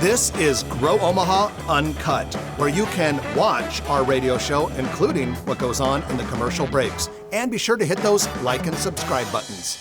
This is Grow Omaha Uncut, where you can watch our radio show, including what goes on in the commercial breaks. And be sure to hit those like and subscribe buttons.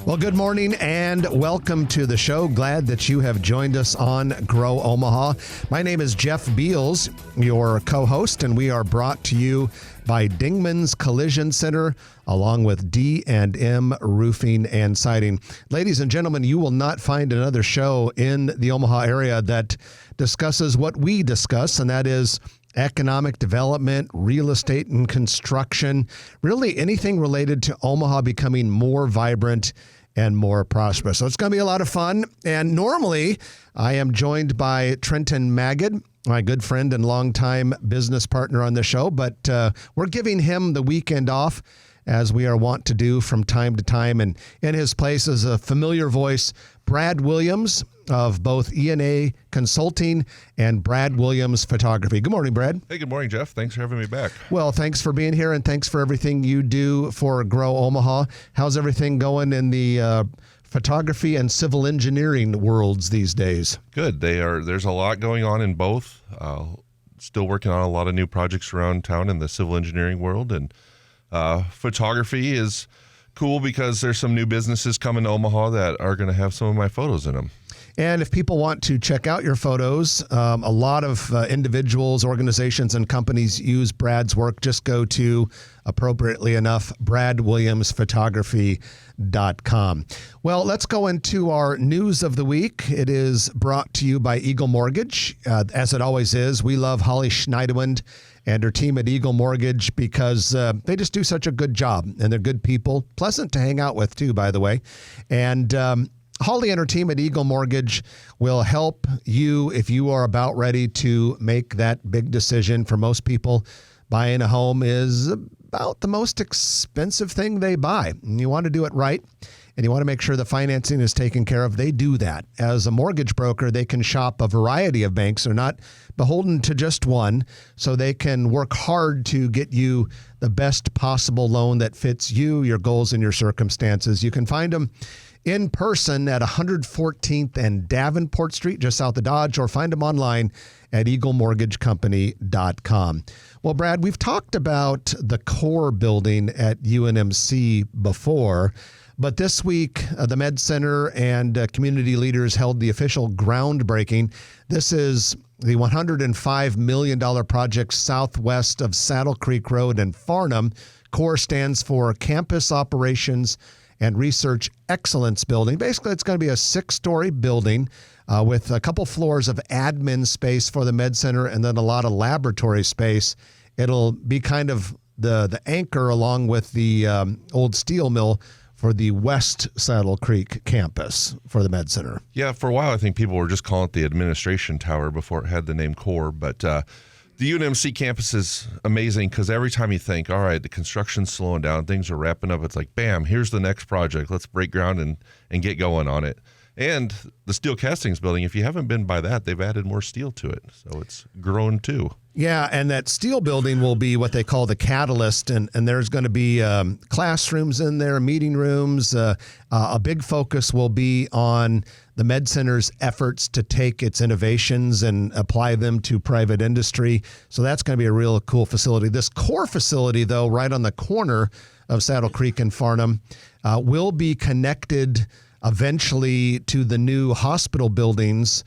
Well, good morning and welcome to the show. Glad that you have joined us on Grow Omaha. My name is Jeff Beals, your co-host, and we are brought to you by Dingman's Collision Center, along with D&M Roofing and Siding. Ladies and gentlemen, you will not find another show in the Omaha area that discusses what we discuss, and that is economic development, real estate and construction, really anything related to Omaha becoming more vibrant and more prosperous. So it's going to be a lot of fun. And normally I am joined by Trenton Magid, my good friend and longtime business partner on the show, but we're giving him the weekend off, as we are wont to do from time to time. And in his place is a familiar voice, Brad Williams of both E&A Consulting and Brad Williams Photography. Good morning, Brad. Hey, good morning, Jeff. Thanks for having me back. Well, thanks for being here, and thanks for everything you do for Grow Omaha. How's everything going in the photography and civil engineering worlds these days? Good. There's a lot going on in both. Still working on a lot of new projects around town in the civil engineering world, and photography is cool because there's some new businesses coming to Omaha that are going to have some of my photos in them. And if people want to check out your photos, a lot of individuals, organizations, and companies use Brad's work. Just go to, appropriately enough, bradwilliamsphotography.com. Well, let's go into our news of the week. It is brought to you by Eagle Mortgage. As it always is, we love Holly Schneiderwind and her team at Eagle Mortgage because they just do such a good job, and they're good people, pleasant to hang out with too, by the way. And Holly and her team at Eagle Mortgage will help you if you are about ready to make that big decision. For most people, buying a home is about the most expensive thing they buy. And you want to do it right, and you want to make sure the financing is taken care of. They do that. As a mortgage broker, they can shop a variety of banks. They're not beholden to just one, so they can work hard to get you the best possible loan that fits you, your goals, and your circumstances. You can find them in person at 114th and Davenport Street, just south of Dodge, or find them online at eaglemortgagecompany.com. Well, Brad, we've talked about the core building at UNMC before, but this week, the Med Center and community leaders held the official groundbreaking. This is the $105 million project southwest of Saddle Creek Road in Farnham. CORE stands for Campus Operations and Research Excellence Building. Basically, it's going to be a 6-story building with a couple floors of admin space for the Med Center and then a lot of laboratory space. It'll be kind of the anchor along with the old steel mill for the West Saddle Creek campus for the Med Center. Yeah, for a while, I think people were just calling it the administration tower before it had the name CORE, but the UNMC campus is amazing because every time you think, all right, the construction's slowing down, things are wrapping up, it's like, bam, here's the next project. Let's break ground and get going on it. And the steel castings building, if you haven't been by that, they've added more steel to it. So it's grown too. Yeah, and that steel building will be what they call the catalyst, and there's going to be classrooms in there, meeting rooms. A big focus will be on the Med Center's efforts to take its innovations and apply them to private industry. So that's going to be a real cool facility. This core facility, though, right on the corner of Saddle Creek and Farnham, will be connected eventually to the new hospital buildings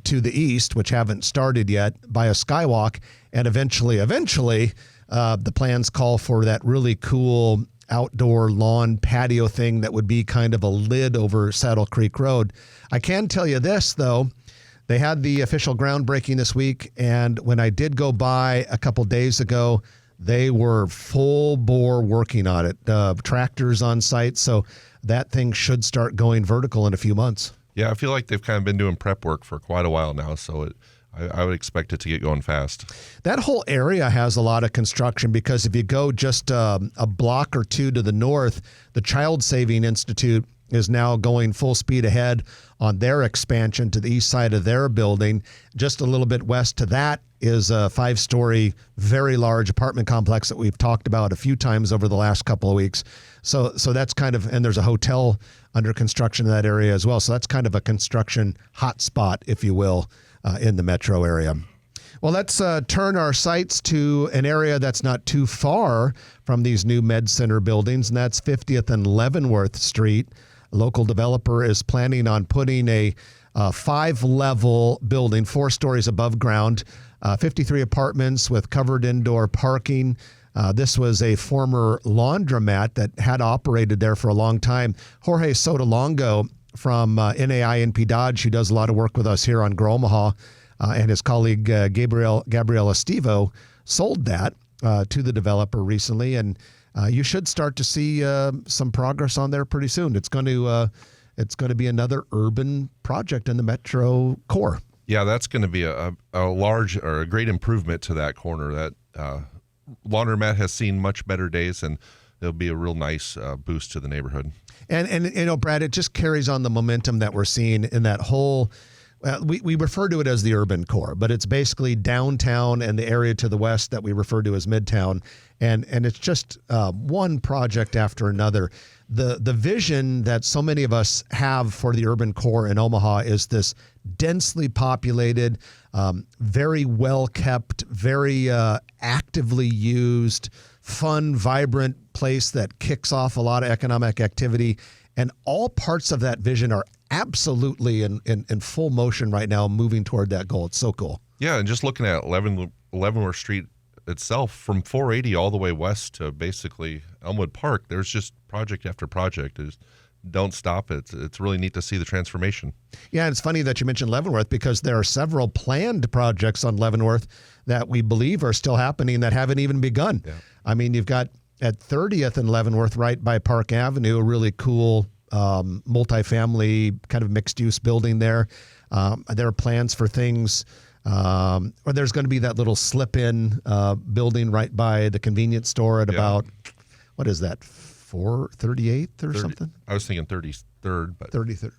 to the east, which haven't started yet, by a skywalk. And eventually, the plans call for that really cool outdoor lawn patio thing that would be kind of a lid over Saddle Creek Road. I can tell you this, though. They had the official groundbreaking this week, and when I did go by a couple days ago, they were full bore working on it. Tractors on site, so that thing should start going vertical in a few months. Yeah, I feel like they've kind of been doing prep work for quite a while now, so I would expect it to get going fast. That whole area has a lot of construction because if you go just a block or two to the north, the Child Saving Institute is now going full speed ahead on their expansion to the east side of their building. Just a little bit west to that is a 5-story, very large apartment complex that we've talked about a few times over the last couple of weeks. So that's kind of, and there's a hotel under construction in that area as well. So that's kind of a construction hotspot, if you will, in the metro area. Well, let's turn our sights to an area that's not too far from these new Med Center buildings, and that's 50th and Leavenworth Street. A local developer is planning on putting a 5-level building, 4 stories above ground, 53 apartments with covered indoor parking. This was a former laundromat that had operated there for a long time. Jorge Sotolongo from NAI Dodge, who does a lot of work with us here on Grow Omaha, and his colleague Gabriel Estivo sold that to the developer recently, and you should start to see some progress on there pretty soon. It's going to be another urban project in the metro core. Yeah, that's going to be a large or a great improvement to that corner. That laundromat has seen much better days, and it'll be a real nice boost to the neighborhood. And you know, Brad, it just carries on the momentum that we're seeing in that whole. We refer to it as the urban core, but it's basically downtown and the area to the west that we refer to as Midtown. And it's just one project after another. The vision that so many of us have for the urban core in Omaha is this densely populated, very well kept, very actively used, fun, vibrant place that kicks off a lot of economic activity. And all parts of that vision are absolutely in full motion right now, moving toward that goal. It's so cool. Yeah, and just looking at Leavenworth Street itself, from 480 all the way west to basically Elmwood Park, there's just project after project. Don't stop. It's really neat to see the transformation. Yeah, and it's funny that you mentioned Leavenworth, because there are several planned projects on Leavenworth that we believe are still happening that haven't even begun. Yeah. I mean, you've got at 30th and Leavenworth, right by Park Avenue, a really cool multifamily kind of mixed-use building there. There are plans for things, or there's going to be that little slip-in building right by the convenience store at about, what is that, 438th or something? I was thinking 33rd. But 33rd.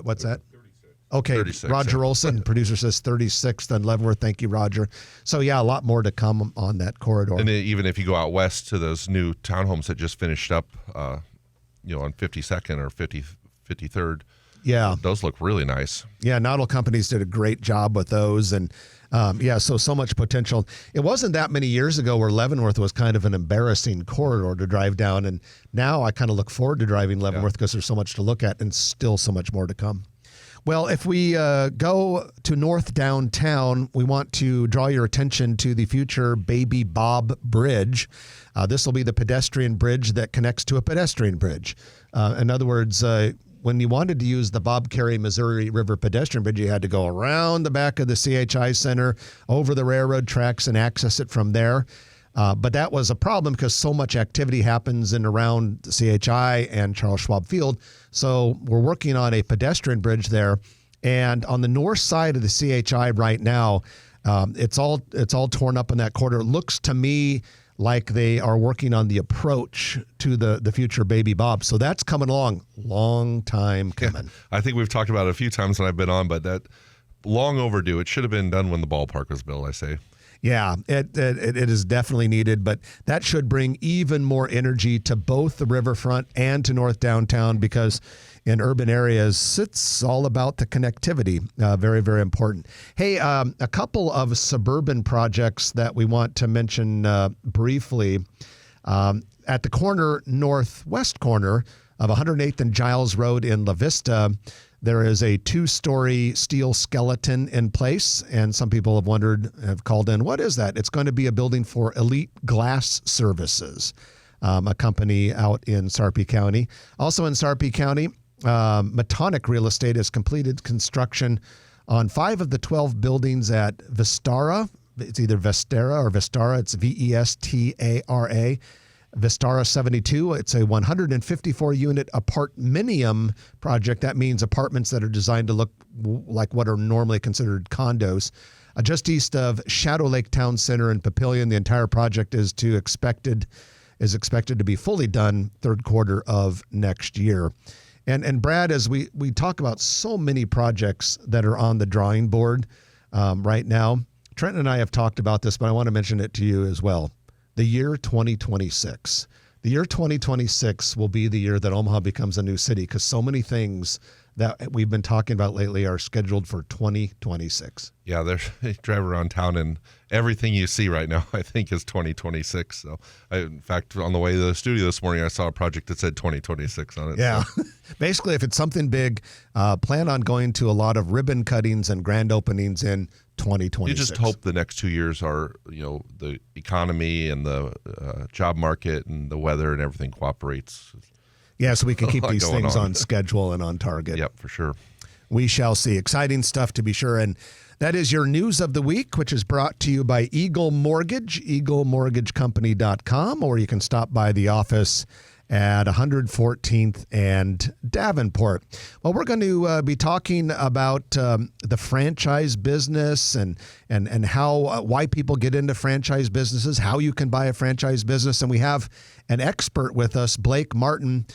What's that? 36. Okay, 36, Roger Olson, producer, says 36th and Leavenworth. Thank you, Roger. So, yeah, a lot more to come on that corridor. And even if you go out west to those new townhomes that just finished up, on 52nd or 53rd. Yeah. Those look really nice. Yeah, Noddle Companies did a great job with those. And, so much potential. It wasn't that many years ago where Leavenworth was kind of an embarrassing corridor to drive down. And now I kind of look forward to driving Leavenworth because there's so much to look at and still so much more to come. Well, if we go to North Downtown, we want to draw your attention to the future Baby Bob Bridge. This will be the pedestrian bridge that connects to a pedestrian bridge. In other words, when you wanted to use the Bob Carey Missouri River pedestrian bridge, you had to go around the back of the CHI Center, over the railroad tracks, and access it from there. But that was a problem because so much activity happens in around the CHI and Charles Schwab Field. So we're working on a pedestrian bridge there. And on the north side of the CHI right now, it's all torn up in that corridor. It looks to me like they are working on the approach to the future Baby Bob. So that's coming along. Long time coming. Yeah, I think we've talked about it a few times when I've been on, but that long overdue. It should have been done when the ballpark was built, I say. Yeah, it is definitely needed, but that should bring even more energy to both the riverfront and to North Downtown, because in urban areas, it's all about the connectivity. Very, very important. Hey, a couple of suburban projects that we want to mention briefly. At the northwest corner of 108th and Giles Road in La Vista, there is a 2-story steel skeleton in place, and some people have called in, what is that? It's going to be a building for Elite Glass Services, a company out in Sarpy County. Also in Sarpy County, Metonic Real Estate has completed construction on 5 of the 12 buildings at Vistara. It's either Vestara or Vistara. It's Vestara. Vistara 72. It's a 154-unit apartminium project. That means apartments that are designed to look like what are normally considered condos. Just east of Shadow Lake Town Center in Papillion, the entire project is expected to be fully done third quarter of next year. And Brad, as we talk about so many projects that are on the drawing board right now, Trent and I have talked about this, but I want to mention it to you as well. The year 2026. the year 2026 will be the year that Omaha becomes a new city, because so many things that we've been talking about lately are scheduled for 2026. Yeah, they drive around town and everything you see right now, I think, is 2026. So, in fact, on the way to the studio this morning, I saw a project that said 2026 on it. Yeah. So. Basically, if it's something big, plan on going to a lot of ribbon cuttings and grand openings in 2026. You just hope the next 2 years are, the economy and the job market and the weather and everything cooperates. Yeah, so we can keep these things on schedule and on target. Yep, for sure. We shall see. Exciting stuff to be sure. And that is your news of the week, which is brought to you by Eagle Mortgage, eaglemortgagecompany.com, or you can stop by the office at 114th and Davenport. Well, we're going to be talking about the franchise business and how why people get into franchise businesses, how you can buy a franchise business. And we have an expert with us, Blake Martin.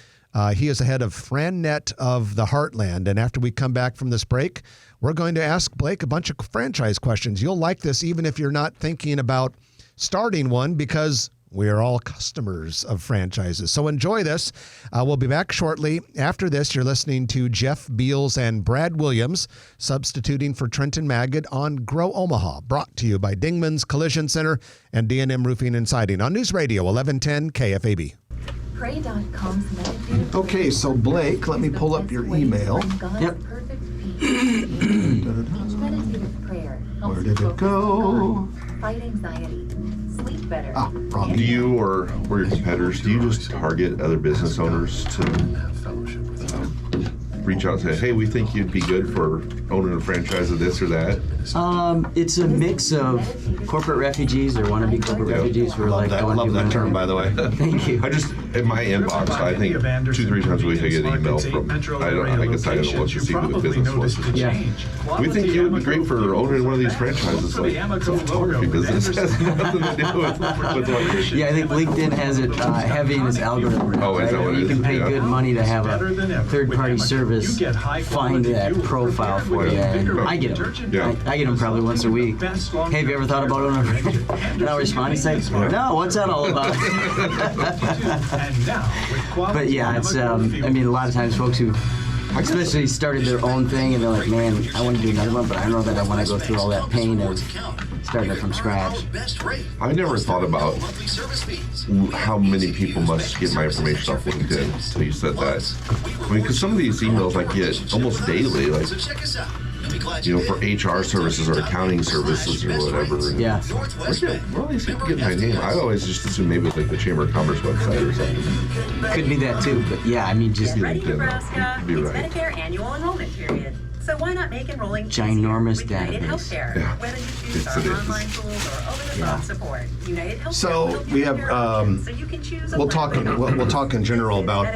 He is the head of FranNet of the Heartland. And after we come back from this break, we're going to ask Blake a bunch of franchise questions. You'll like this even if you're not thinking about starting one, because we are all customers of franchises. So enjoy this. We'll be back shortly. After this, you're listening to Jeff Beals and Brad Williams, substituting for Trenton Magid on Grow Omaha, brought to you by Dingman's Collision Center and D&M Roofing and Siding on News Radio 1110 KFAB. Okay, so Blake, let me pull up your email. Yep. Where did it go? Fight anxiety, sleep better. Wrong. Do you or your competitors, do you just target other business owners to reach out and say, hey, we think you'd be good for owning a franchise of this or that? It's a mix of corporate refugees or wannabe corporate refugees who are like, I love that term, by the way. Thank you. I just, in my inbox, I think 2-3 times a week I get an email from, I guess I don't look to see who the business was. Yeah. We think you would be great for owning one of these franchises. Like, it's a photography business. It has nothing to do with what. Yeah, I think LinkedIn has it heavy in its algorithm. Oh, is that what it You is? can pay Yeah. good money to have a third-party service find that profile for you. And I get them. Yeah. I get them probably once a week. Hey, have you ever thought about owning a franchise? And I'll respond and say, no, what's that all about? But yeah, it's, I mean, a lot of times folks who especially started their own thing and they're like, man, I want to do another one, but I don't know that I want to go through all that pain of starting it from scratch. I never thought about how many people must get my information off LinkedIn until you said that. I mean, because some of these emails I get almost daily, like, for HR services or accounting services or whatever. Yeah. Where are these people getting my name? I always just assume maybe it's like the Chamber of Commerce website or something. Could be that too, but yeah, I mean, just Ready, Nebraska? Be It's right. Medicare annual enrollment period. So why not make enrolling Ginormous easier with United database. Healthcare? Yeah. Whether you choose Yes, our it is. online tools or over-the-phone support, United Healthcare So will give we you have, your options so you can choose a We'll plan talk in general about,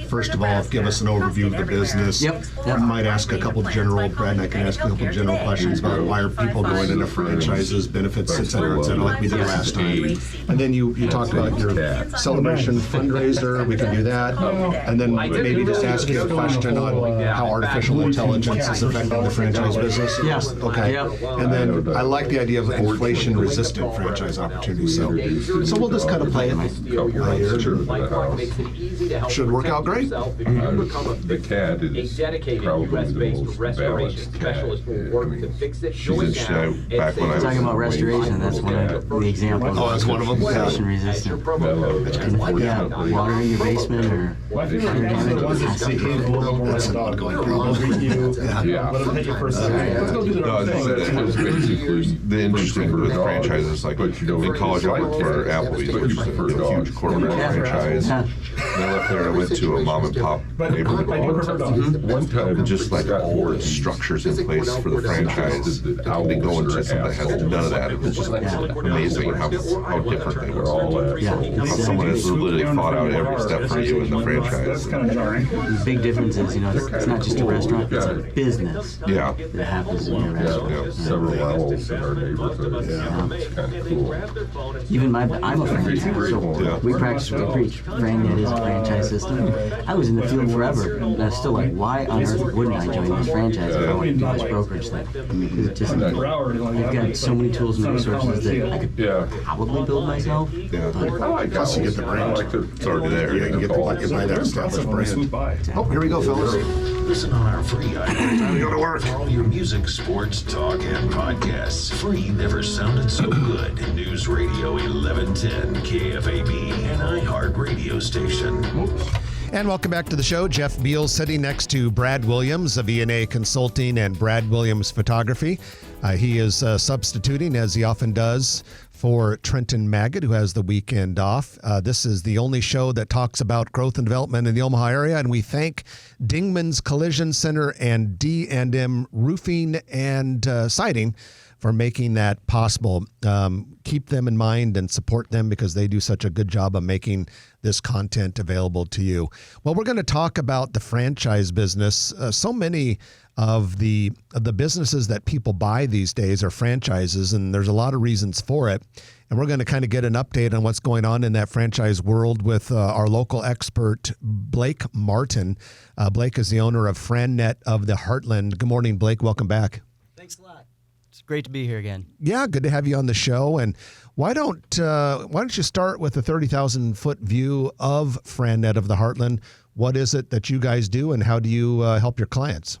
first of all, give us an overview of the business. Yep. I might ask a couple general, Brad and I can ask a couple general questions about why are people going into franchises, benefits, et cetera, like we did last time. And then you talked about your celebration fundraiser, we can do that. And then maybe just ask you a question on how artificial intelligence is affecting the franchise business. Yes. Okay. Yep. And then I like the idea of inflation-resistant franchise opportunities. So we'll just kind of play it by ear. Should work out great. The CAD is probably the most balanced CAD. She's interesting. Back when I was Talking about restoration, that's one of the examples. Oh, that's one of them? Yeah. Inflation resistant. Yeah, Water in your basement or That's an ongoing problem. Yeah. No, I think that it was basically the interesting with franchises. Like in college, I worked for Applebee's, which is a huge corporate franchise. And I left there and I went to a mom and pop neighborhood One time, and just like all the structures in place for the franchise. They go into something that has none of that. It's just amazing how different they were all. How someone has literally thought out every step for you in the franchise. The big difference is, it's not just a restaurant, it's a business Yeah. that happens in your restaurant. Yeah, several owls in our neighborhood. Yeah, it's kind of cool. Even I'm a franchise, so we practice what we preach. FranNet is a franchise system. I was in the field forever, and I was still like, why on earth wouldn't I join this franchise if I want to do this brokerage thing? Because it just, I've got so many tools and resources that I could probably build myself. Yeah. Plus Plus you get the brand. It's already there. Yeah, you get buy that established brand. Oh, here we go, fellas. Listen on our free iPhone. Time to go to work. For all your music, sports, talk, and podcasts. Free never sounded so good. News Radio 1110 KFAB, an iHeart radio station. And welcome back to the show. Jeff Beal sitting next to Brad Williams of E&A Consulting and Brad Williams Photography. He is substituting, as he often does, for Trenton Maggot, who has the weekend off. This is the only show that talks about growth and development in the Omaha area, and we thank Dingman's Collision Center and D&M Roofing and Siding for making that possible. Keep them in mind and support them because they do such a good job of making this content available to you. Well, we're going to talk about the franchise business. So many of the businesses that people buy these days are franchises, and there's a lot of reasons for it. And we're going to kind of get an update on what's going on in that franchise world with our local expert, Blake Martin. Blake is the owner of FranNet of the Heartland. Good morning, Blake. Welcome back. Thanks a lot. It's great to be here again. Yeah, good to have you on the show. And why don't you start with a 30,000-foot view of FranNet of the Heartland? What is it that you guys do, and how do you help your clients?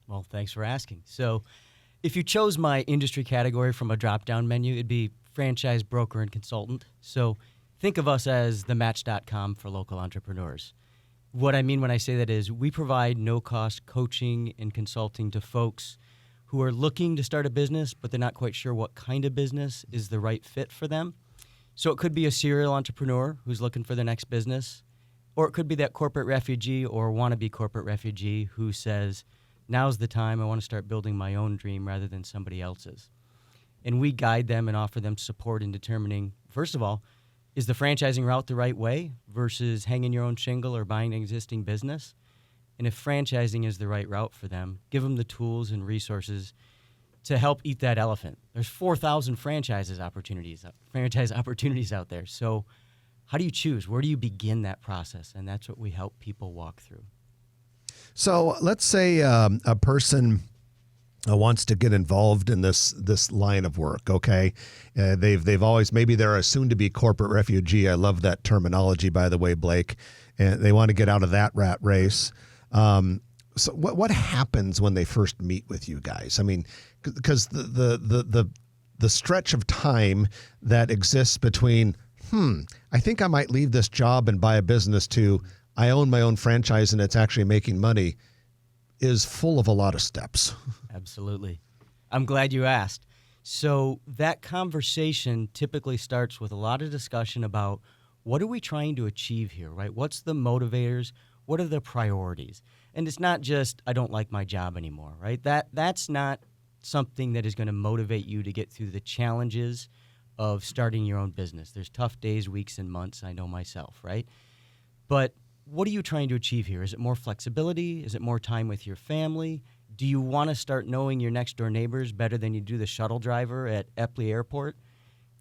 Well, thanks for asking. So if you chose my industry category from a drop-down menu, it'd be franchise broker and consultant. So think of us as the Match.com for local entrepreneurs. What I mean when I say that is we provide no-cost coaching and consulting to folks who are looking to start a business, but they're not quite sure what kind of business is the right fit for them. So it could be a serial entrepreneur who's looking for their next business, or it could be that corporate refugee or wannabe corporate refugee who says, now's the time, I want to start building my own dream rather than somebody else's. And we guide them and offer them support in determining, first of all, is the franchising route the right way versus hanging your own shingle or buying an existing business? And if franchising is the right route for them, give them the tools and resources to help eat that elephant. There's 4,000 franchise opportunities out there. So how do you choose? Where do you begin that process? And that's what we help people walk through. So let's say a person wants to get involved in this line of work. Okay, they've always, maybe they're a soon-to-be corporate refugee. I love that terminology, by the way, Blake. And they want to get out of that rat race. So what happens when they first meet with you guys? I mean, because the stretch of time that exists between I think I might leave this job and buy a business to I own my own franchise and it's actually making money is full of a lot of steps. Absolutely. I'm glad you asked. So that conversation typically starts with a lot of discussion about what are we trying to achieve here, right? What's the motivators? What are the priorities? And it's not just, I don't like my job anymore, right? That's not something that is going to motivate you to get through the challenges of starting your own business. There's tough days, weeks, and months, I know myself, right? But what are you trying to achieve here? Is it more flexibility? Is it more time with your family? Do you want to start knowing your next door neighbors better than you do the shuttle driver at Epley Airport?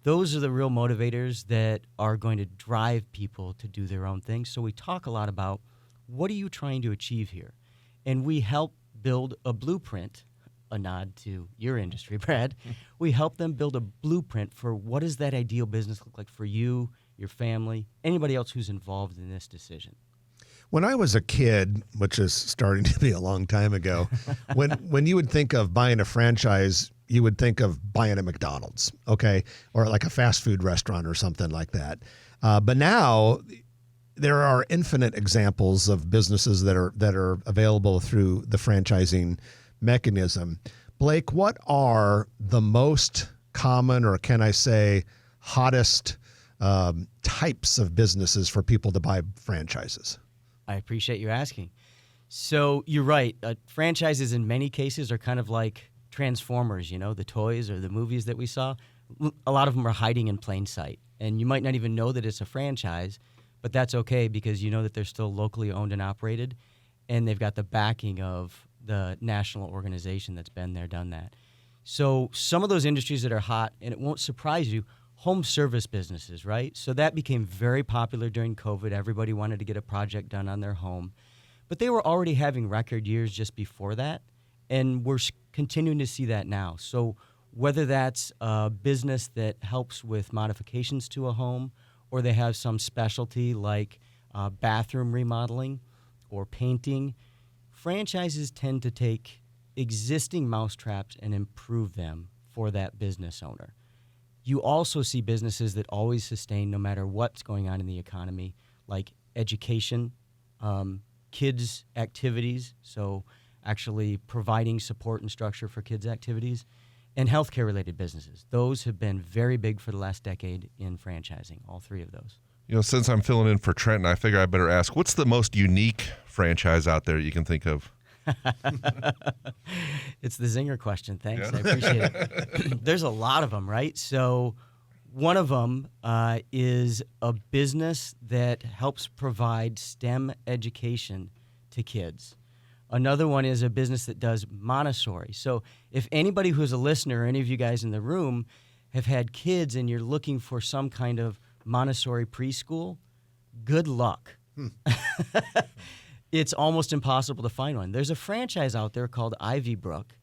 Those are the real motivators that are going to drive people to do their own thing. So we talk a lot about what are you trying to achieve here? And we help build a blueprint, a nod to your industry, Brad. We help them build a blueprint for what does that ideal business look like for you, your family, anybody else who's involved in this decision. When I was a kid, which is starting to be a long time ago, when you would think of buying a franchise, you would think of buying a McDonald's, okay, or like a fast food restaurant or something like that. But now there are infinite examples of businesses that are available through the franchising mechanism. Blake, what are the most common, or can I say hottest types of businesses for people to buy franchises? I appreciate you asking. So you're right. Franchises in many cases are kind of like Transformers, you know, the toys or the movies that we saw. A lot of them are hiding in plain sight. And you might not even know that it's a franchise, but that's okay because you know that they're still locally owned and operated, and they've got the backing of the national organization that's been there, done that. So some of those industries that are hot, and it won't surprise you, home service businesses, right? So that became very popular during COVID. Everybody wanted to get a project done on their home. But they were already having record years just before that, and we're continuing to see that now. So whether that's a business that helps with modifications to a home, or they have some specialty like bathroom remodeling or painting, franchises tend to take existing mousetraps and improve them for that business owner. You also see businesses that always sustain no matter what's going on in the economy, like education, kids' activities, so actually providing support and structure for kids' activities, and healthcare-related businesses. Those have been very big for the last decade in franchising, all three of those. You know, since I'm filling in for Trenton, I figure I better ask, what's the most unique franchise out there you can think of? It's the zinger question. Thanks. Yeah. I appreciate it. There's a lot of them, right? So one of them is a business that helps provide STEM education to kids. Another one is a business that does Montessori. So if anybody who's a listener, or any of you guys in the room, have had kids and you're looking for some kind of Montessori preschool, good luck. It's almost impossible to find one. There's a franchise out there called Ivy Brook,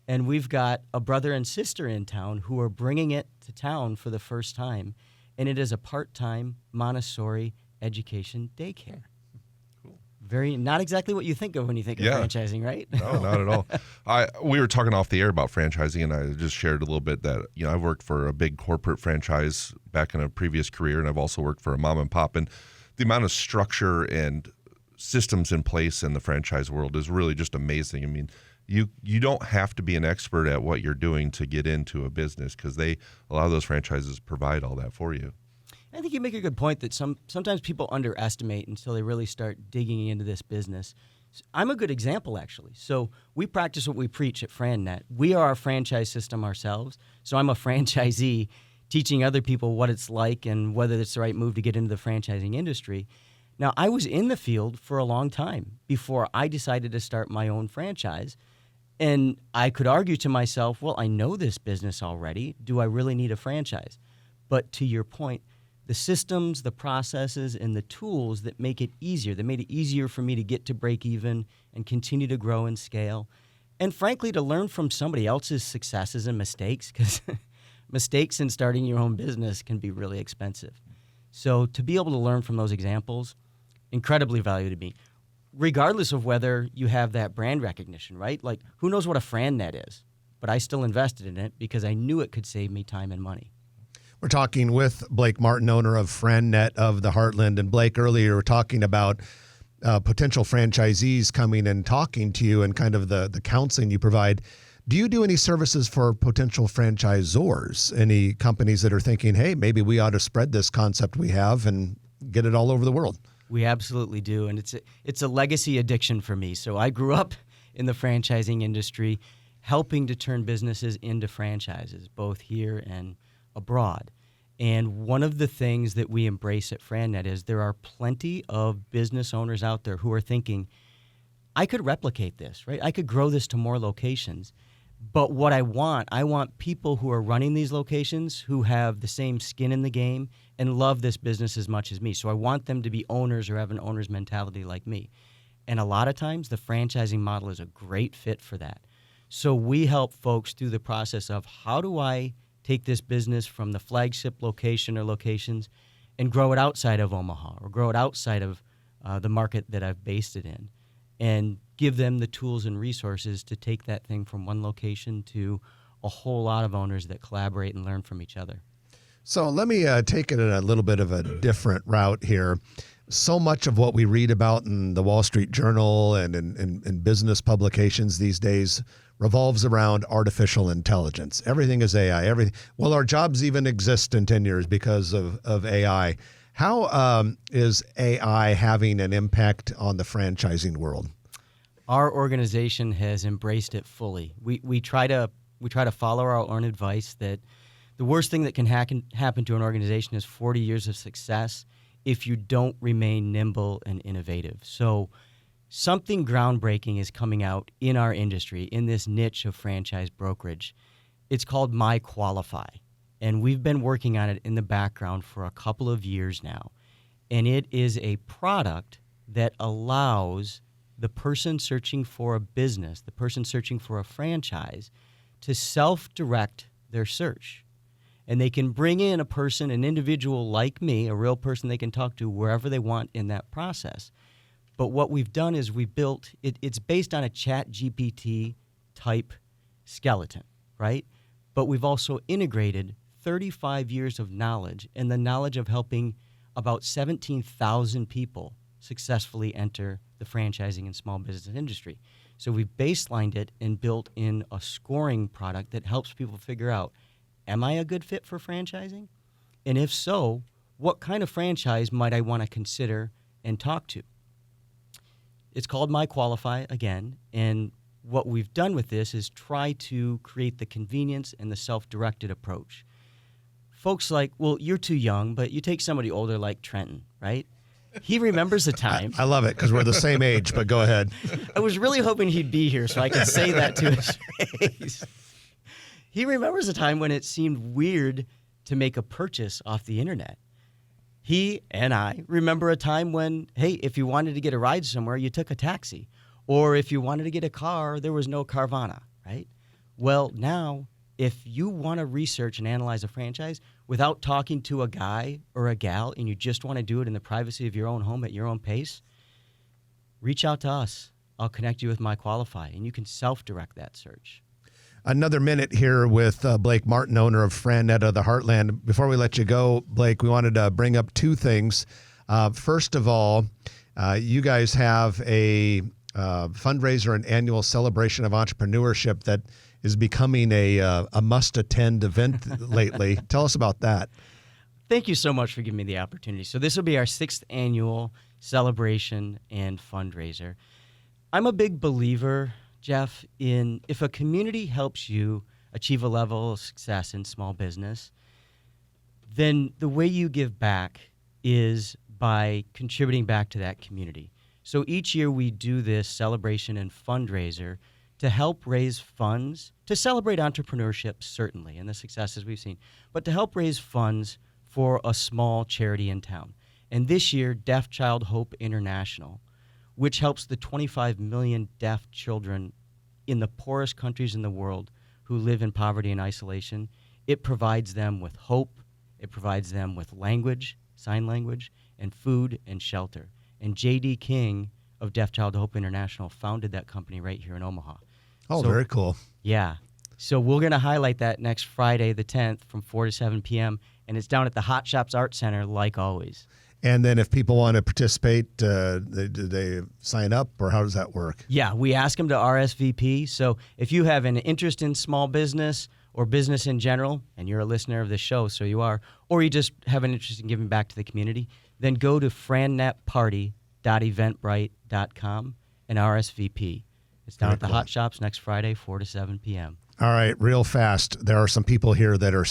and we've got a brother and sister in town who are bringing it to town for the first time, and it is a part-time Montessori education daycare. Cool. Very, not exactly what you think of when you think of franchising, right? No, not at all. We were talking off the air about franchising, and I just shared a little bit that, you know, I've worked for a big corporate franchise back in a previous career, and I've also worked for a mom and pop, and the amount of structure and systems in place in the franchise world is really just amazing. I mean, you don't have to be an expert at what you're doing to get into a business, because a lot of those franchises provide all that for you. I think you make a good point that sometimes people underestimate until they really start digging into this business. I'm a good example, actually. So we practice what we preach at FranNet. We are a franchise system ourselves, so I'm a franchisee teaching other people what it's like and whether it's the right move to get into the franchising industry. Now, I was in the field for a long time before I decided to start my own franchise, and I could argue to myself, well, I know this business already. Do I really need a franchise? But to your point, the systems, the processes, and the tools that make it easier, that made it easier for me to get to break even and continue to grow and scale, and frankly, to learn from somebody else's successes and mistakes, because mistakes in starting your own business can be really expensive. So to be able to learn from those examples, incredibly valuable to me, regardless of whether you have that brand recognition, right? Like, who knows what a FranNet is? But I still invested in it because I knew it could save me time and money. We're talking with Blake Martin, owner of FranNet of the Heartland. And Blake, earlier we were talking about potential franchisees coming and talking to you and kind of the counseling you provide. Do you do any services for potential franchisors? Any companies that are thinking, hey, maybe we ought to spread this concept we have and get it all over the world? We absolutely do, and it's a legacy addiction for me. So I grew up in the franchising industry, helping to turn businesses into franchises, both here and abroad. And one of the things that we embrace at FranNet is there are plenty of business owners out there who are thinking, I could replicate this, right? I could grow this to more locations. But what I want people who are running these locations who have the same skin in the game and love this business as much as me. So I want them to be owners or have an owner's mentality like me. And a lot of times the franchising model is a great fit for that. So we help folks through the process of, how do I take this business from the flagship location or locations and grow it outside of Omaha, or grow it outside of the market that I've based it in, and give them the tools and resources to take that thing from one location to a whole lot of owners that collaborate and learn from each other. So let me take it in a little bit of a different route here. So much of what we read about in the Wall Street Journal and in business publications these days revolves around artificial intelligence. Everything is AI. Well, our jobs even exist in 10 years because of AI. How is AI having an impact on the franchising world? Our organization has embraced it fully. We try to follow our own advice that the worst thing that can happen to an organization is 40 years of success if you don't remain nimble and innovative. So something groundbreaking is coming out in our industry, in this niche of franchise brokerage. It's called My Qualify, and we've been working on it in the background for a couple of years now. And it is a product that allows the person searching for a business, the person searching for a franchise, to self-direct their search. And they can bring in a person, an individual like me, a real person they can talk to wherever they want in that process. But what we've done is we built, it's based on a ChatGPT type skeleton, right? But we've also integrated 35 years of knowledge and the knowledge of helping about 17,000 people successfully enter the franchising and small business industry. So we've baselined it and built in a scoring product that helps people figure out, am I a good fit for franchising? And if so, what kind of franchise might I want to consider and talk to? It's called My Qualify again, and what we've done with this is try to create the convenience and the self-directed approach. Folks like, well, you're too young, but you take somebody older like Trenton, right? He remembers a time. I love it because we're the same age, but go ahead. I was really hoping he'd be here so I could say that to his face. He remembers a time when it seemed weird to make a purchase off the internet. He and I remember a time when, hey, if you wanted to get a ride somewhere, you took a taxi. Or if you wanted to get a car, there was no Carvana, right? Well, now, if you want to research and analyze a franchise without talking to a guy or a gal and you just want to do it in the privacy of your own home at your own pace, reach out to us. I'll connect you with My Qualify, and you can self-direct that search. Another minute here with Blake Martin, owner of FranNet of the Heartland. Before we let you go, Blake, we wanted to bring up two things. First of all, you guys have a fundraiser and annual celebration of entrepreneurship that is becoming a must-attend event lately. Tell us about that. Thank you so much for giving me the opportunity. So this will be our 6th annual celebration and fundraiser. I'm a big believer, Jeff, in if a community helps you achieve a level of success in small business, then the way you give back is by contributing back to that community. So each year we do this celebration and fundraiser to help raise funds, to celebrate entrepreneurship, certainly, and the successes we've seen, but to help raise funds for a small charity in town. And this year, Deaf Child Hope International, which helps the 25 million deaf children in the poorest countries in the world who live in poverty and isolation, it provides them with hope, it provides them with language, sign language, and food and shelter. And J.D. King of Deaf Child Hope International founded that company right here in Omaha. Oh, very cool. Yeah. So we're going to highlight that next Friday, the 10th, from 4 to 7 p.m., and it's down at the Hot Shops Art Center, like always. And then if people want to participate, do they sign up, or how does that work? Yeah, we ask them to RSVP. So if you have an interest in small business or business in general, and you're a listener of this show, so you are, or you just have an interest in giving back to the community, then go to frannetparty.eventbrite.com and RSVP. It's down at the Hot Shops next Friday, 4 to 7 p.m. All right, real fast. There are some people here that are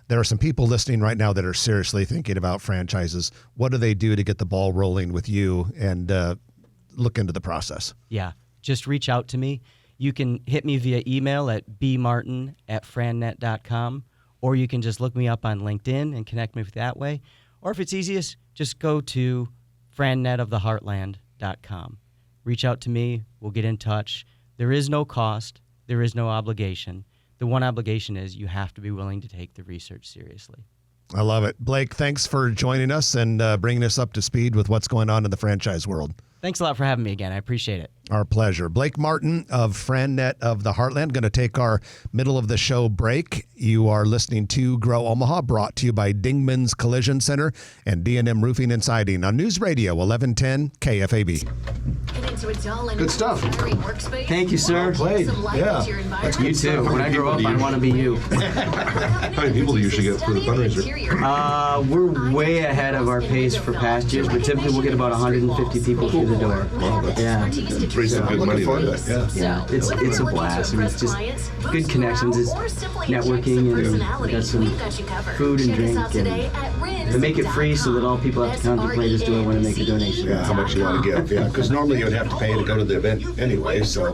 there are some people listening right now that are seriously thinking about franchises. What do they do to get the ball rolling with you and look into the process? Yeah, just reach out to me. You can hit me via email at bmartin@frannet.com, or you can just look me up on LinkedIn and connect me that way. Or if it's easiest, just go to FranNetoftheHeartland.com. Reach out to me. We'll get in touch. There is no cost. There is no obligation. The one obligation is you have to be willing to take the research seriously. I love it. Blake, thanks for joining us and bringing us up to speed with what's going on in the franchise world. Thanks a lot for having me again. I appreciate it. Our pleasure. Blake Martin of FranNet of the Heartland. Going to take our middle of the show break. You are listening to Grow Omaha, brought to you by Dingman's Collision Center and D&M Roofing and Siding on News Radio 1110 KFAB. Good stuff. Thank you, sir. Played. Yeah. You too. When I grow up, I want to be you. How many people do you usually get for the fundraiser? We're way ahead of our pace for past years, but typically we'll get about 150 people through the the door. Yeah. Raise some good money Looking then. forward to it, Yeah, it's a blast. I mean, it's just good connections. It's networking, and we got some food and drink, and they make it free so that all people have to contemplate is, do I want to make a donation? Yeah, how much you want to give. Yeah, because normally you would have to pay to go to the event anyway, so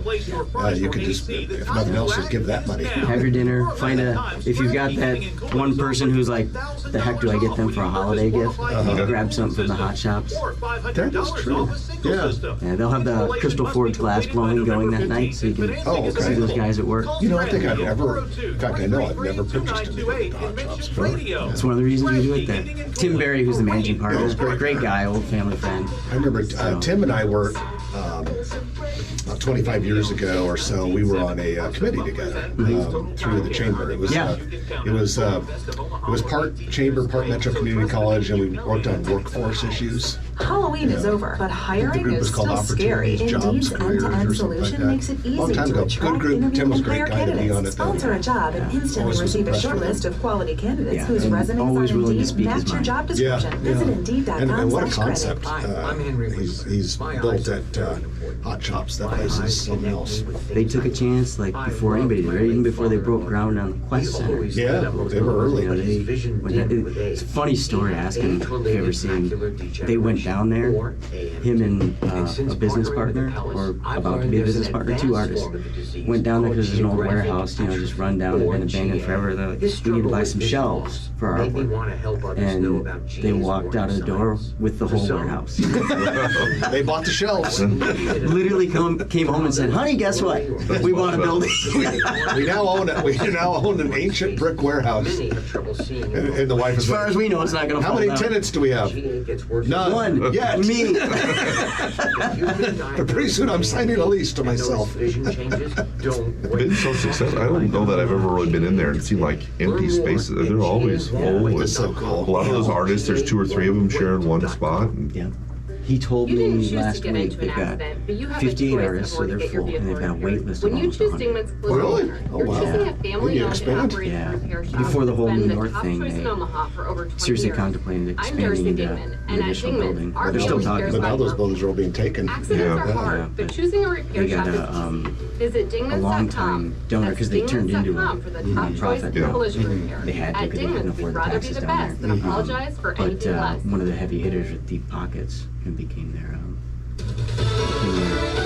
you could just, if nothing else, just give that money. Have your dinner. If you've got that one person who's like, the heck do I get them for a holiday gift? Grab something from the hot shops. That is true. Yeah. Yeah, they'll have the crystal forged glass blowing going that night, so you can see those guys at work. You know, I think I've never, in fact, I know I've never purchased anything at hot shops before. That's one of the reasons we do it there. Tim Berry, who's the managing partner, great guy, old family friend. I remember Tim and I were, about 25 years ago or so, we were on a committee together through the chamber. It was part chamber, part Metro Community College, and we worked on workforce issues. Halloween is over, but The hiring group is was called still scary. Opportunities, Jobs, Indeed's Careers, end-to-end or something like solution that. makes it easy Long time to ago. attract, Good group. interview, Tim was a and hire great guy to be on candidates. it. Sponsor a job and instantly Always receive a impressed short with list him. of quality candidates Yeah, whose and resumes always on willing to Indeed speak his match your mind. job Yeah, description. Visit and what a Indeed.com/credit. concept. He's built at Hot Shops. That place is something else. They took a chance, like, before anybody did, right? Even before they broke ground on the Quest Center. Yeah, they were early. It's a funny story. Ask him if you ever seen. They went down there, him and a business partner, or about to be a business partner, two artists, went down there because there's an old warehouse, just run down, and been abandoned forever. They're like, we need to buy some shelves for our artwork. And they walked out of the door with the whole warehouse. They bought the shelves. Literally came home and said, honey, guess what? We bought a building. We now own it. We now own an ancient brick warehouse. And the wife is As far as we know, it's not going to fall how many down. tenants do we have? None. One. Yet. Me. But pretty soon I'm signing a lease to myself. Been so successful. I don't know that I've ever really been in there and seen like empty spaces. They're always full. It's so cool. A lot of those artists, there's 2 or 3 of them sharing one spot. Yeah. He told You didn't me choose last to get week into an they've got accident, but you have a 58 choice artists, of so where to they're get your full, and they've got a vehicle wait list of When you almost choose 100. Dingman's Collision Really? Center, Oh, you're wow. choosing a Did you family-owned and expand? operated Yeah. repair shop. Before the whole Been New the York top thing, choice they in Omaha for over 20 seriously years. contemplating I'm Darcy expanding Dingman, the and at additional Dingman, building. our But they're still family talking cares But now about those your buildings are all being taken. Accidents Yeah. are hard, Yeah, but but choosing a repair they got shop is a, easy. Visit Dingman's.com. long-time donor That's because they turned into Dingman's.com for the top choice non-profit. in Yeah. collision repair. They had to At because they couldn't Dingman's, afford we'd the rather be taxes the down best there. than apologize for But anything less. one of the heavy hitters with deep pockets and became their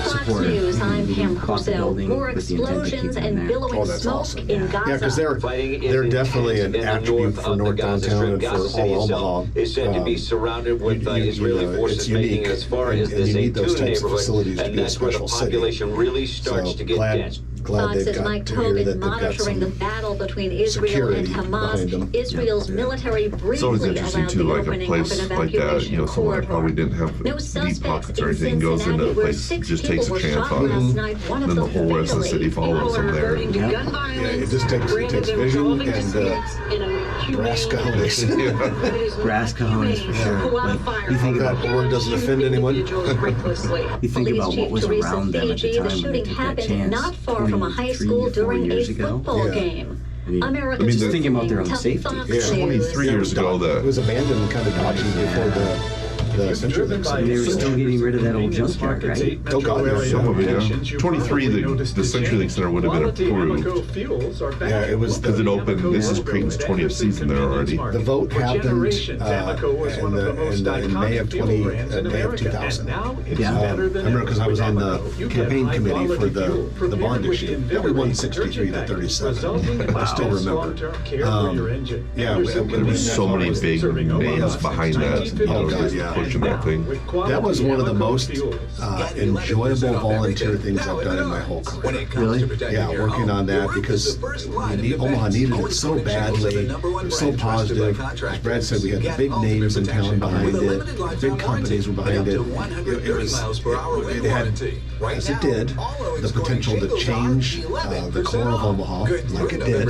support. News, I'm Pam Bought the Purcell. building More with the intent to keep explosions them and there. billowing Oh, that's smoke awesome. in Gaza. Yeah, because they're definitely an attribute for North Downtown and for all Omaha. Is said to be surrounded with Israeli forces it's making unique. it as far And as you this need those A2 types of neighborhood, facilities to and be a that's where the special city. population really starts So to get dense. glad Fox they've says got Mike to Hogue hear is that they've got monitoring the some battle between Israel and security behind them. Hamas. Israel's military It's briefly always interesting allowed too, the like a opening place of an like that, evacuation somewhere like how we corridor. didn't have No deep suspects pockets or in anything, goes into Cincinnati, a where place, 6 just people takes a were chance shot on last it. night, one of Then the them whole rest of the fatally. city follows them there. Yeah, it just takes vision and brass cojones. Brass cojones for sure. Like, you think That about word doesn't offend anyone. you think about what was around them at the time the when they shooting took that happened chance not far from a high 23 school or 4 during a years ago. football Yeah. game. I mean, America's just thinking about their own Tough safety. Fox Yeah. 23 years ago, It was abandoned and kind of dodgy before the Century Link. I mean, they were still getting rid of that old junkyard, right? Oh, God, yeah. Some of it, yeah. 23, the Century Link Center would have been approved. Yeah, it was Because it opened, this is Creighton's 20th season there already. the vote happened in May of 2000. Yeah. I remember because I was on the campaign committee for the bond issue. Yeah, we won 63 to 37. I still remember. Yeah, There was so many big names behind that, Oh, God, just yeah. pushing that thing. That was one of the most enjoyable volunteer things I've done in my whole career. Really? Yeah, working on that because Omaha needed it so badly. It was so positive. As Brad said, we had the big names in town behind it. Big companies were behind it. It had, as it did, the potential to change the core of Omaha, like it did.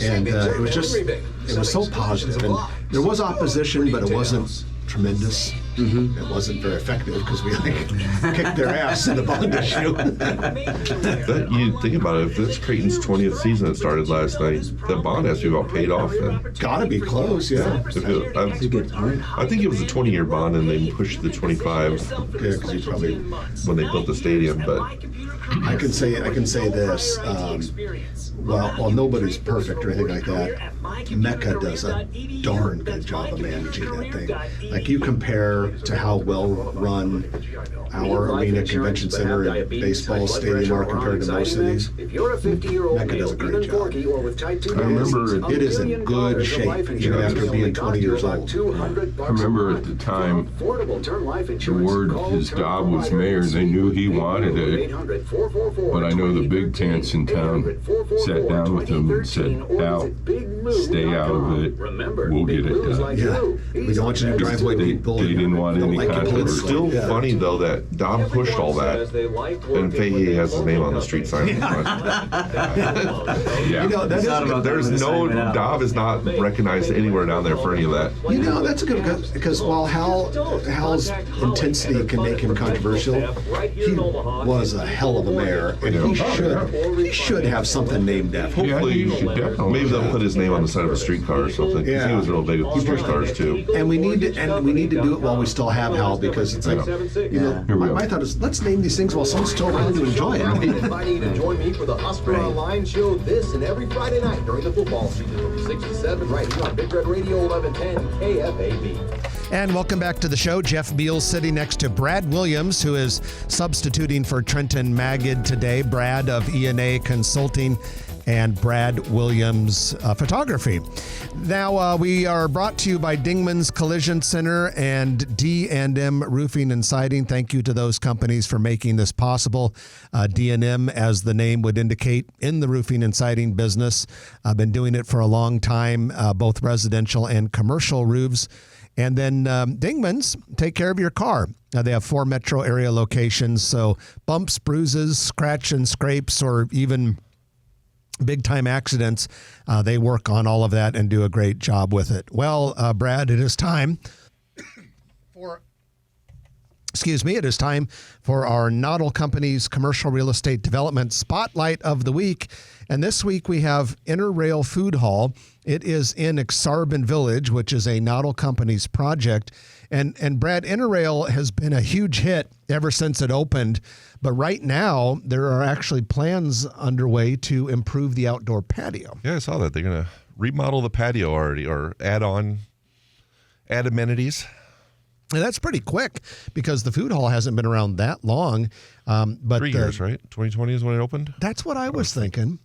And it was so positive. And there was opposition, but it wasn't tremendous. It wasn't very effective because we kicked their ass in the bond issue. You think about it, if it's Creighton's 20th season that started last night, the bond has to be about paid off then. Gotta be close, yeah. That's a good point. I think it was a 20-year bond and they pushed the 25 Because you probably. when they built the stadium, but I can say this. Well, nobody's perfect or anything like that. Mecca does a darn good job of managing that thing. Like you compare to how well run our arena, convention center, and baseball stadium are compared to most cities. Mecca does a great job. I remember It is in good shape, even after being 20 years old. I remember at the time, the word his job was mayor, they knew he wanted it. But I know the big pants in town sat down with him and said, Al, stay out of it. We'll get it done. Yeah, we don't want you to driveway people. They didn't want any controversy. it's still funny though that Dom pushed all that, and Fahey has his name on the street sign. Yeah. You know, that is, There's no Dom is not recognized anywhere down there for any of that. you know, that's a good because while Hal's intensity can make him controversial, he was a hell of a mayor, and he should have something named after him. Hopefully, you should definitely. maybe they'll put his name on the side of a streetcar or something. 'Cause he was real big with streetcars too. And we need to do it while we still have Hal, because it's like, you know, my thought is let's name these things while someone's still around to enjoy it. Inviting you to join me for the Husker Online show this and every Friday night during the football season from 6 to 7 right here on Big Red Radio 1110 KFAB. And welcome back to the show. Jeff Beals sitting next to Brad Williams, who is substituting for Trenton Magid today. Brad of E&A Consulting and Brad Williams Photography. Now, we are brought to you by Dingman's Collision Center and D&M Roofing and Siding. Thank you to those companies for making this possible. D&M, as the name would indicate, in the roofing and siding business. I've been doing it for a long time, both residential and commercial roofs. And then Dingman's, take care of your car. They have 4 metro area locations, so bumps, bruises, scratch and scrapes, or even big-time accidents, they work on all of that and do a great job with it. Well, Brad, it is time for our Noddle Company's Commercial Real Estate Development Spotlight of the Week. And this week we have Interrail Food Hall. It is in Exarban Village, which is a Noddle Company's project. And Brad, Interrail has been a huge hit ever since it opened. But right now, there are actually plans underway to improve the outdoor patio. Yeah, I saw that. They're going to remodel the patio already, or add amenities. And that's pretty quick because the food hall hasn't been around that long. But 3 years, right? 2020 is when it opened? That's what I was thinking.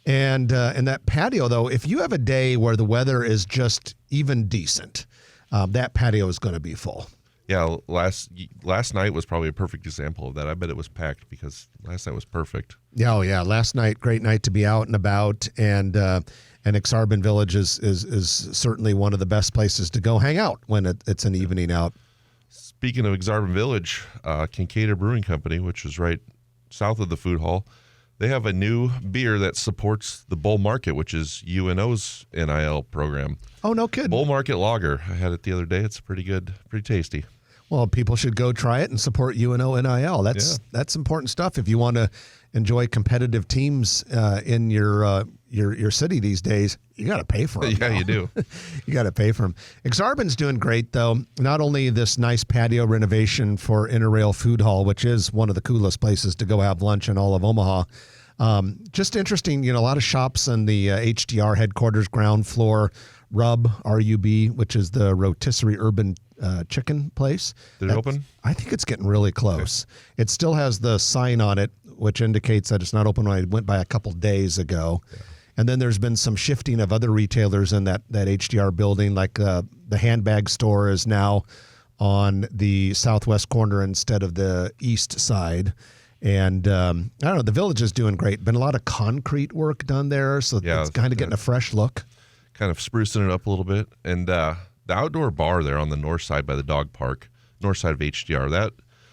And that patio, though, if you have a day where the weather is just even decent, that patio is going to be full. Yeah, last night was probably a perfect example of that. I bet it was packed because last night was perfect. Yeah, oh yeah, last night, great night to be out and about, and Exarban Village is certainly one of the best places to go hang out when it's an evening out. Speaking of Exarban Village, Kincada Brewing Company, which is right south of the food hall, they have a new beer that supports the Bull Market, which is UNO's NIL program. Oh, no kidding. Bull Market Lager. I had it the other day. It's pretty good, pretty tasty. Well, people should go try it and support UNO NIL. That's important stuff. If you want to enjoy competitive teams in your city these days, you got to pay for them. Yeah, you do. You got to pay for them. Exarban's doing great, though. Not only this nice patio renovation for Interrail Food Hall, which is one of the coolest places to go have lunch in all of Omaha. Just interesting, a lot of shops in the HDR headquarters ground floor. RUB, which is the rotisserie urban chicken place. Did it open? I think it's getting really close. Okay. It still has the sign on it, which indicates that it's not open when I went by a couple days ago. Yeah. And then there's been some shifting of other retailers in that HDR building, like the handbag store is now on the southwest corner instead of the east side. And I don't know, the village is doing great. Been a lot of concrete work done there, so it's kind of getting a fresh look. Kind of sprucing it up a little bit. And the outdoor bar there on the north side by the dog park, north side of HDR,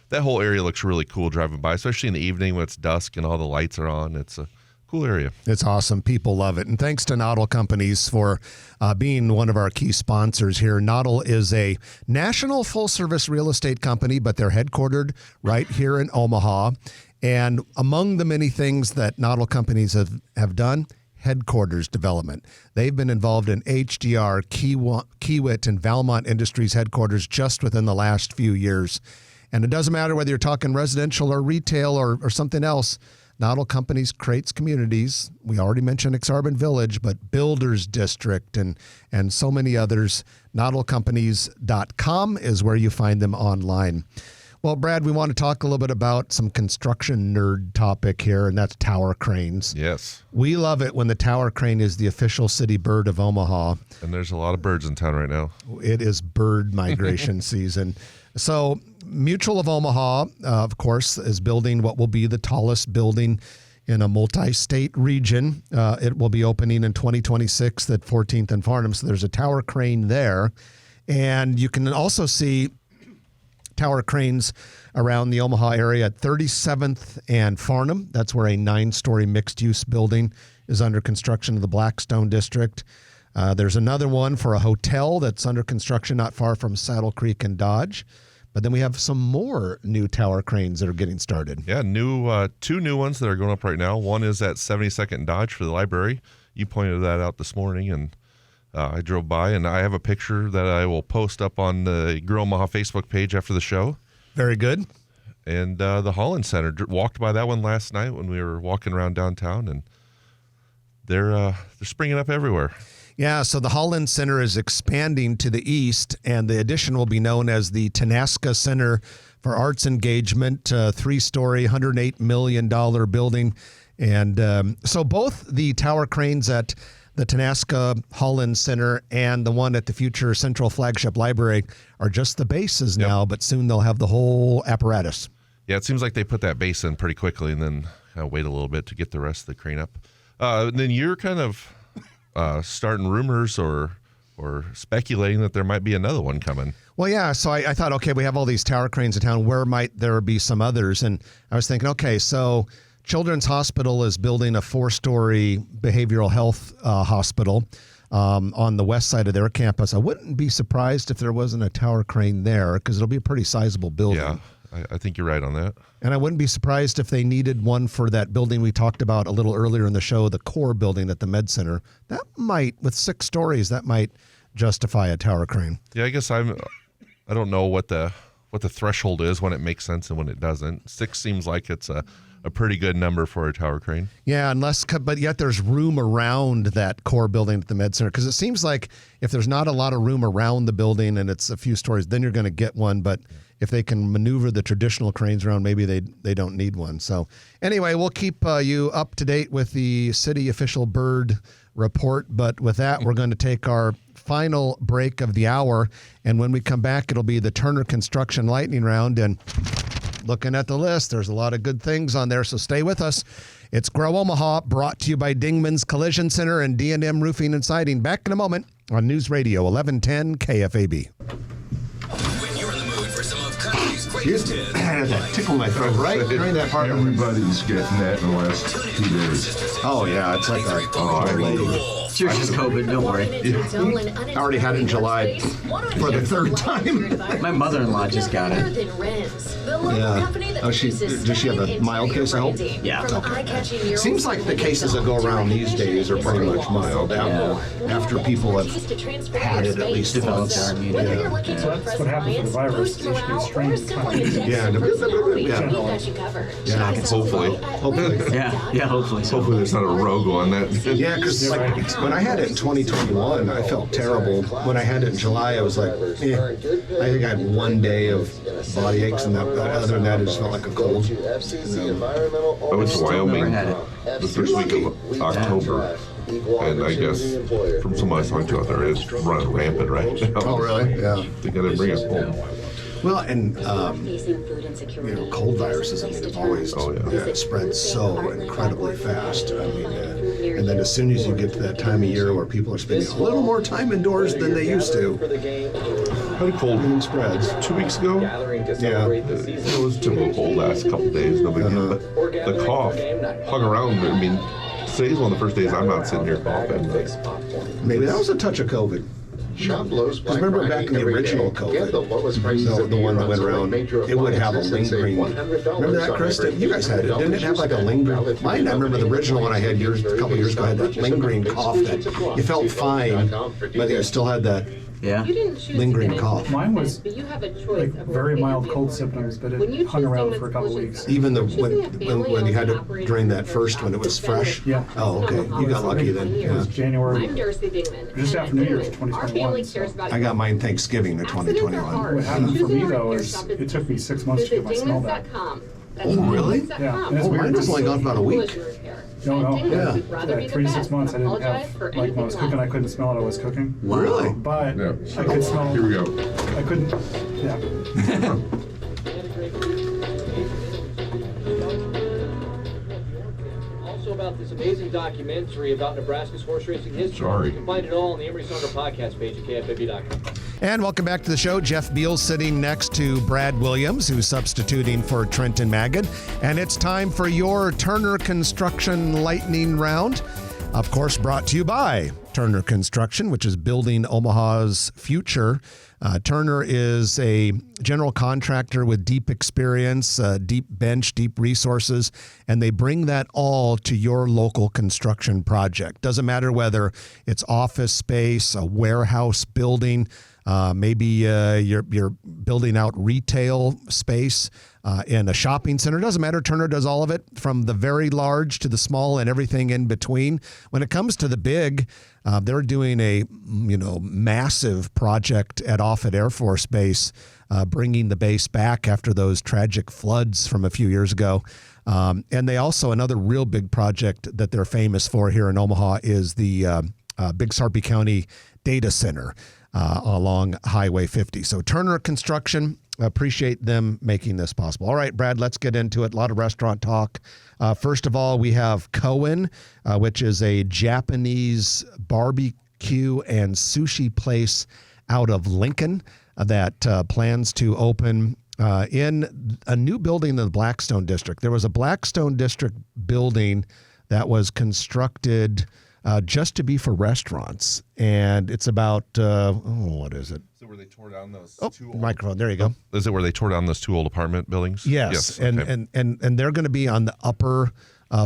that whole area looks really cool driving by, especially in the evening when it's dusk and all the lights are on. It's a Cool area. It's awesome. People love it. And thanks to Noddle Companies for being one of our key sponsors here. Noddle is a national full-service real estate company, but they're headquartered right here in Omaha. And among the many things that Noddle Companies have done, headquarters development. They've been involved in HDR, Kiewit, and Valmont Industries headquarters just within the last few years. And it doesn't matter whether you're talking residential or retail or something else. Noddle Companies creates communities. We already mentioned Exarban Village, but Builders District and so many others. NoddleCompanies.com is where you find them online. Well, Brad, we want to talk a little bit about some construction nerd topic here, and that's tower cranes. Yes. We love it when the tower crane is the official city bird of Omaha. And there's a lot of birds in town right now. It is bird migration season. So Mutual of Omaha, of course, is building what will be the tallest building in a multi-state region. It will be opening in 2026 at 14th and Farnham. So there's a tower crane there. And you can also see tower cranes around the Omaha area at 37th and Farnham. That's where a 9-story mixed-use building is under construction in the Blackstone District. There's another one for a hotel that's under construction not far from Saddle Creek and Dodge. But then we have some more new tower cranes that are getting started. Yeah, two new ones that are going up right now. One is at 72nd and Dodge for the library. You pointed that out this morning, and I drove by, and I have a picture that I will post up on the Grow Omaha Facebook page after the show. Very good. And the Heartland Center, walked by that one last night when we were walking around downtown, and they're springing up everywhere. Yeah, so the Heartland Center is expanding to the east, and the addition will be known as the Tenaska Center for Arts Engagement, 3-story, $108 million building. And so both the tower cranes at the Tenaska Heartland Center and the one at the future Central Flagship Library are just the bases now, but soon they'll have the whole apparatus. Yeah, it seems like they put that base in pretty quickly and then wait a little bit to get the rest of the crane up. Then you're kind of starting rumors or speculating that there might be another one coming. Well, yeah, so I thought, okay, we have all these tower cranes in town. Where might there be some others? And I was thinking, okay, so Children's Hospital is building a 4-story behavioral health hospital on the west side of their campus. I wouldn't be surprised if there wasn't a tower crane there because it'll be a pretty sizable building. Yeah, I think you're right on that. And I wouldn't be surprised if they needed one for that building we talked about a little earlier in the show, the core building at the Med Center. That might, with 6 stories, that might justify a tower crane. Yeah, I guess I don't know what the threshold is when it makes sense and when it doesn't. 6 seems like it's a pretty good number for a tower crane. Yeah, but yet there's room around that core building at the Med Center because it seems like if there's not a lot of room around the building and it's a few stories, then you're going to get one. But if they can maneuver the traditional cranes around, maybe they don't need one. So anyway, we'll keep you up to date with the city official bird report. But with that, we're going to take our final break of the hour. And when we come back, it'll be the Turner Construction Lightning Round. And looking at the list, there's a lot of good things on there, so stay with us. It's Grow Omaha, brought to you by Dingman's Collision Center and D&M Roofing and Siding. Back in a moment on News Radio 1110 KFAB. When you're in the mood for some of country's greatest hits, that tickled my throat right during that part. Everybody's getting that in the last 2 days. Oh, yeah, it's like It's just COVID, don't worry. I already had it in July for the 3rd time. My mother-in-law just got it. Yeah. Does she have a mild case, I hope? Yeah. Okay. Seems like the cases that go around these days are pretty much mild after people have had it at least developed their immunity. So that's what happens with the virus. They should be strained. Hopefully. Yeah, hopefully so. Hopefully there's not a rogue on that. Yeah, because when I had it in 2021, I felt terrible. When I had it in July, I was like, I think I had 1 day of body aches, and other than that, it just felt like a cold. I went to Wyoming the first week of October. And I guess from someone I talked to out there, it's running rampant right now. Oh, really? Yeah. I think I didn't bring it home. Well, and cold viruses, have always spread so incredibly fast. And then as soon as you get to that time of year where people are spending a little more time indoors than they used to, How cold spreads. 2 weeks ago? Yeah. It was typical cold last couple of days, no big deal. But the cough hung around, Today's one of the first days I'm not sitting here coughing. Maybe that was a touch of COVID. Shop Lowe's Because remember back in the original COVID, the lowest prices the one that went around, it would have a lingering. Remember that, Chris? You guys had it. Didn't it have like a lingering? Mine, I remember the original one I had a couple years ago had that lingering cough that you felt fine, but you still had that Yeah. lingering cough. Mine was like very mild cold symptoms, but it hung around for a couple weeks. Even when you had it during that first when it was fresh? Yeah. Oh, okay. You got lucky then. It Yeah. was January, I'm Darcy Dingman. just after New Year's Our 2021. family So cares about I got mine Thanksgiving of 2021. what happened for me though is it took me 6 months to get my smell back. Oh, really? Yeah. And it's Oh, weird. mine was only gone for about a week. No. Yeah. For like 3 to 6 months, I didn't have, like when I was cooking, I couldn't smell what I was cooking. Really? But Yeah. I could smell. Here we go. I couldn't. Yeah. Also about this amazing documentary about Nebraska's horse racing history. Sorry. You can find it all on the Emery Saunders podcast page at KFAB.com. And welcome back to the show. Jeff Beal sitting next to Brad Williams, who's substituting for Trenton Magid. And it's time for your Turner Construction Lightning Round. Of course, brought to you by Turner Construction, which is building Omaha's future. Turner is a general contractor with deep experience, deep bench, deep resources, and they bring that all to your local construction project. Doesn't matter whether it's office space, a warehouse building, maybe you're building out retail space in a shopping center. Doesn't matter. Turner does all of it, from the very large to the small and everything in between. When it comes to the big, they're doing a massive project at Offutt Air Force Base, bringing the base back after those tragic floods from a few years ago. And they also, another real big project that they're famous for here in Omaha is the Big Sarpy County Data Center along Highway 50. So Turner Construction, appreciate them making this possible. All right, Brad, let's get into it. A lot of restaurant talk. First of all, we have Cohen, which is a Japanese barbecue and sushi place out of Lincoln that plans to open in a new building in the Blackstone District. There was a Blackstone District building that was constructed just to be for restaurants. And it's about, what is it? Is it where they tore down those two old microphone. There you go. Is it where they tore down those two old apartment buildings? Yes. Okay. And they're going to be on the upper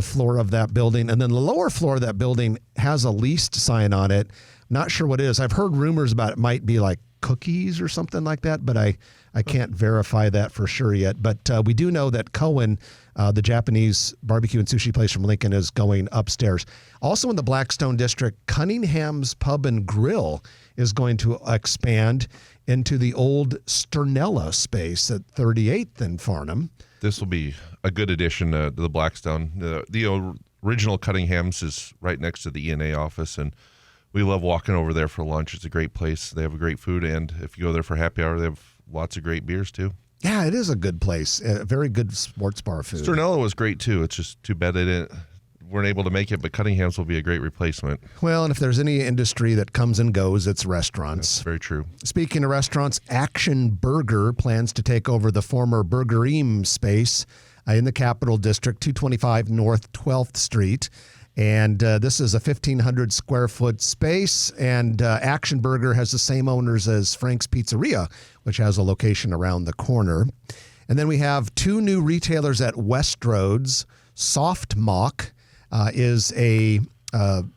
floor of that building. And then the lower floor of that building has a leased sign on it. Not sure what it is. I've heard rumors about it might be like cookies or something like that, but I can't verify that for sure yet. But we do know that Cohen, the Japanese barbecue and sushi place from Lincoln, is going upstairs. Also in the Blackstone District, Cunningham's Pub and Grill is going to expand into the old Sternella space at 38th and Farnham. This will be a good addition to the Blackstone. The original Cunningham's is right next to the E&A office, and we love walking over there for lunch. It's a great place. They have great food, and if you go there for happy hour, they have lots of great beers too. Yeah, it is a good place. Very good sports bar food. Sternella was great too. It's just too bad they weren't able to make it, but Cunningham's will be a great replacement. Well, and if there's any industry that comes and goes, it's restaurants. That's very true. Speaking of restaurants, Action Burger plans to take over the former Burgerim space in the Capital District, 225 North 12th Street. And this is a 1,500 square foot space, and Action Burger has the same owners as Frank's Pizzeria, which has a location around the corner. And then we have two new retailers at Westroads. Soft Mock is a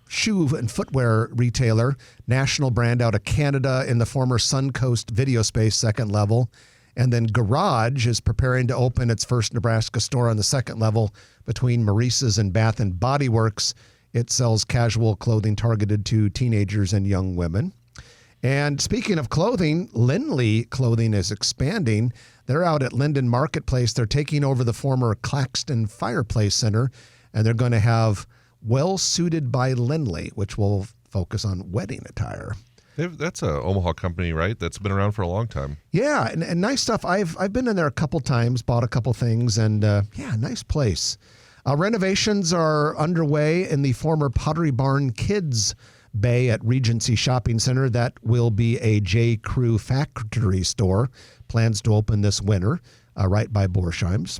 shoe and footwear retailer, national brand out of Canada in the former Suncoast Video Space second level. And then Garage is preparing to open its first Nebraska store on the second level between Maurice's and Bath and Body Works. It sells casual clothing targeted to teenagers and young women. And speaking of clothing, Lindley Clothing is expanding. They're out at Linden Marketplace. They're taking over the former Claxton Fireplace Center, and they're going to have Well Suited by Lindley, which will focus on wedding attire. That's a Omaha company, right? That's been around for a long time. Yeah, and nice stuff. I've been in there a couple times, bought a couple things, and nice place. Renovations are underway in the former Pottery Barn Kids Bay at Regency Shopping Center. That will be a J. Crew factory store. Plans to open this winter right by Borsheim's.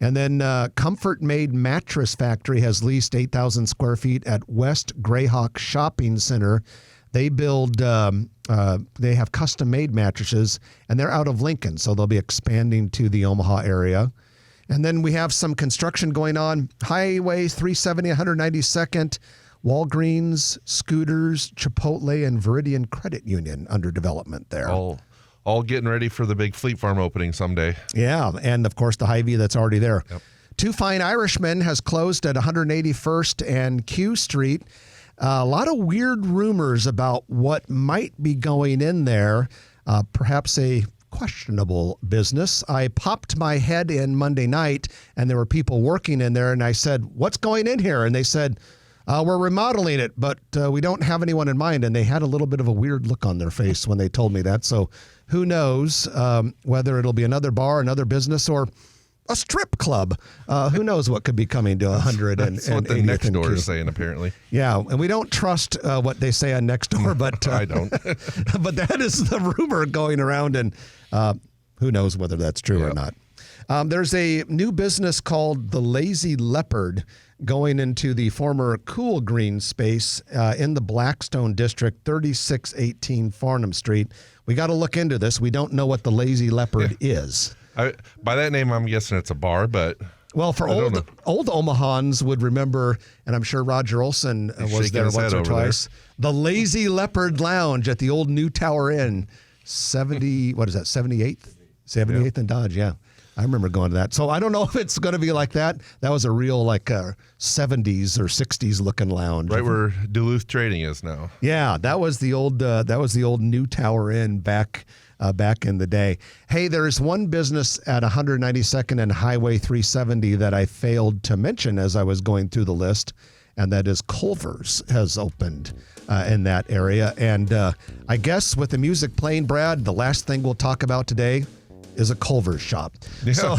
And then Comfort Made Mattress Factory has leased 8,000 square feet at West Greyhawk Shopping Center. They build, they have custom-made mattresses, and they're out of Lincoln, so they'll be expanding to the Omaha area. And then we have some construction going on. Highway 370, 192nd, Walgreens, Scooters, Chipotle, and Veridian Credit Union under development there. All getting ready for the big Fleet Farm opening someday. Yeah, and of course the Hy-Vee that's already there. Yep. Two Fine Irishmen has closed at 181st and Q Street. A lot of weird rumors about what might be going in there, perhaps a questionable business. I popped my head in Monday night, and there were people working in there, and I said, "What's going in here?" And they said, "We're remodeling it, but we don't have anyone in mind." And they had a little bit of a weird look on their face when they told me that. So who knows whether it'll be another bar, another business, or a strip club. Who knows what could be coming to 100 That's what the Nextdoor is saying, apparently. Yeah, and we don't trust what they say on Nextdoor, but I don't. But that is the rumor going around, and who knows whether that's true or not. There's a new business called the Lazy Leopard going into the former Cool Green space in the Blackstone district, 3618 Farnham Street. We got to look into this. We don't know what the Lazy Leopard is. By that name, I'm guessing it's a bar, but... Well, for old Omahans would remember, and I'm sure Roger Olson was there once or twice, the Lazy Leopard Lounge at the old New Tower Inn, 78th and Dodge, yeah. I remember going to that. So I don't know if it's going to be like that. That was a real 70s or 60s looking lounge. Right where Duluth Trading is now. Yeah, that was the old New Tower Inn back in the day. Hey, there's one business at 192nd and Highway 370 that I failed to mention as I was going through the list, and that is Culver's has opened in that area. And I guess with the music playing, Brad, the last thing we'll talk about today is a Culver's shop. Yeah. So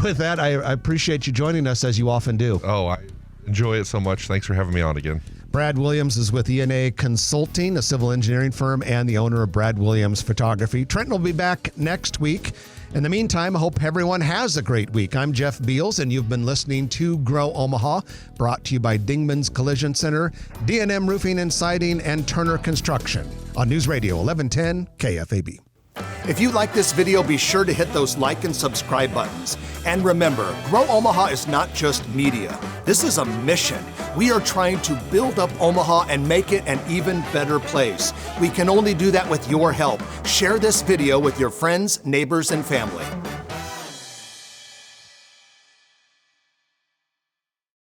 with that, I appreciate you joining us as you often do. Oh, I enjoy it so much. Thanks for having me on again. Brad Williams is with ENA Consulting, a civil engineering firm, and the owner of Brad Williams Photography. Trenton will be back next week. In the meantime, I hope everyone has a great week. I'm Jeff Beals, and you've been listening to Grow Omaha, brought to you by Dingman's Collision Center, D&M Roofing and Siding, and Turner Construction on News Radio 1110 KFAB. If you like this video, be sure to hit those like and subscribe buttons. And remember, Grow Omaha is not just media. This is a mission. We are trying to build up Omaha and make it an even better place. We can only do that with your help. Share this video with your friends, neighbors, and family.